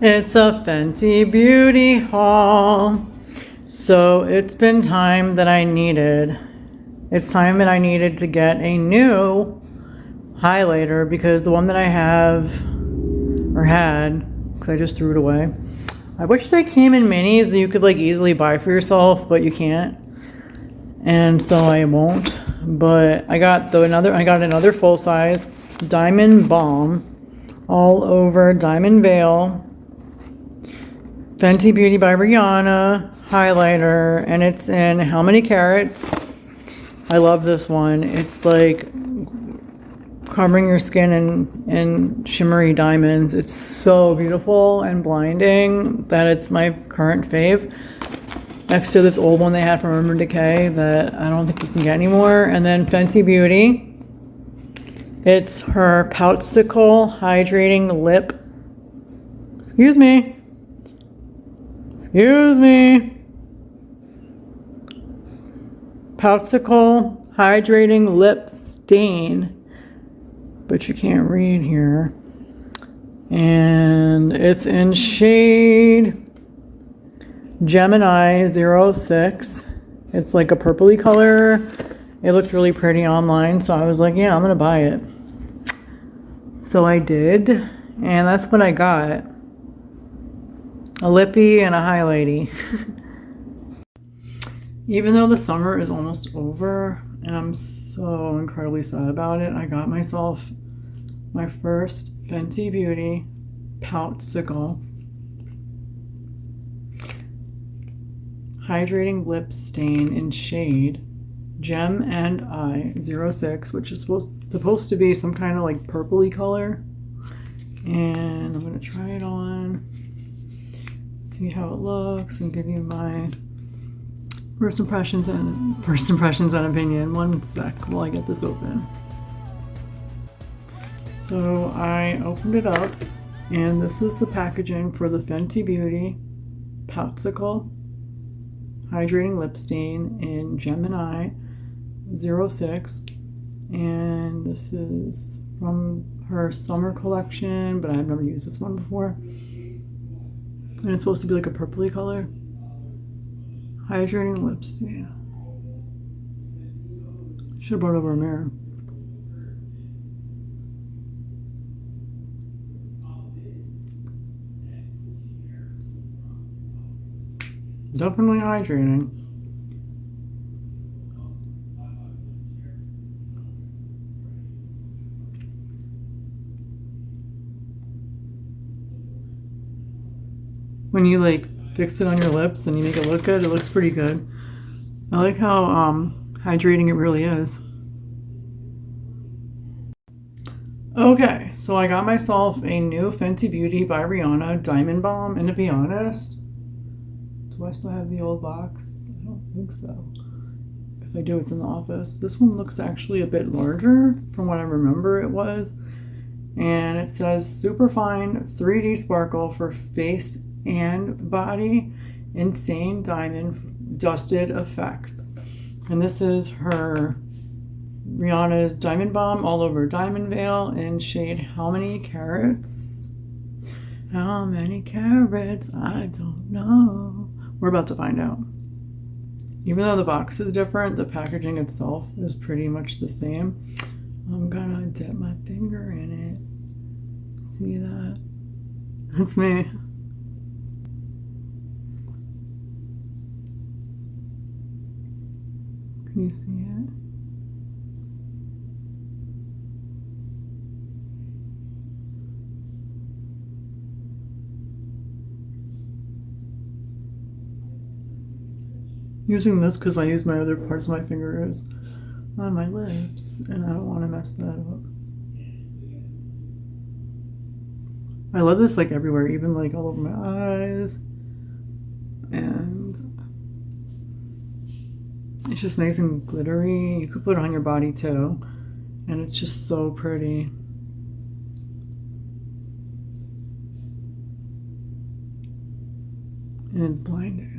It's a Fenty Beauty haul. So it's been time that I needed. It's time that I needed to get a new highlighter because the one that I have or had, because I just threw it away. I wish they came in minis that you could like easily buy for yourself, but you can't. And so I won't. But I got another full size Diamond Balm all over Diamond Veil Fenty Beauty by Rihanna highlighter, and it's in how many carats? I love this one. It's like covering your skin in shimmery diamonds. It's so beautiful and blinding that it's my current fave. Next to this old one they had from Urban Decay that I don't think you can get anymore. And then Fenty Beauty. It's her Poutsicle Hydrating Lip. Excuse me. Poutsicle Hydrating Lip Stain. But you can't read here. And it's in shade Gemini 06. It's like a purpley color. It looked really pretty online, so I was like, yeah, I'm gonna buy it. So I did, and that's what I got. A lippy and a highlighty. Even though the summer is almost over, and I'm so incredibly sad about it, I got myself my first Fenty Beauty Poutsicle Hydrating Lip Stain in shade Gem and I 06, which is supposed to be some kind of like purpley color. And I'm gonna try it on, see how it looks, and give you my first impressions and opinion. One sec while I get this open. So I opened it up, and this is the packaging for the Fenty Beauty Poutsicle Hydrating Lip Stain in Gemini 06, and this is from her summer collection, but I've never used this one before. And it's supposed to be like a purpley color. Hydrating lip stain. Should have brought over a mirror. Definitely hydrating. When you like fix it on your lips and you make it look good, it looks pretty good. I like how hydrating it really is. Okay, so I got myself a new Fenty Beauty by Rihanna Diamond Balm, and to be honest, do I still have the old box? I don't think so. If I do, it's in the office. This one looks actually a bit larger from what I remember it was. And it says Superfine 3D Sparkle for face and body, insane diamond dusted effect. And this is her Rihanna's Diamond Balm all over Diamond Veil in shade how many carats? How many carats? I don't know. We're about to find out. Even though the box is different, the packaging itself is pretty much the same. I'm gonna dip my finger in it. See that? That's me. Can you see it? Using this because I use my other parts of my fingers on my lips, and I don't want to mess that up. I love this like everywhere, even like all over my eyes, and it's just nice and glittery. You could put it on your body too, and it's just so pretty. And it's blinding.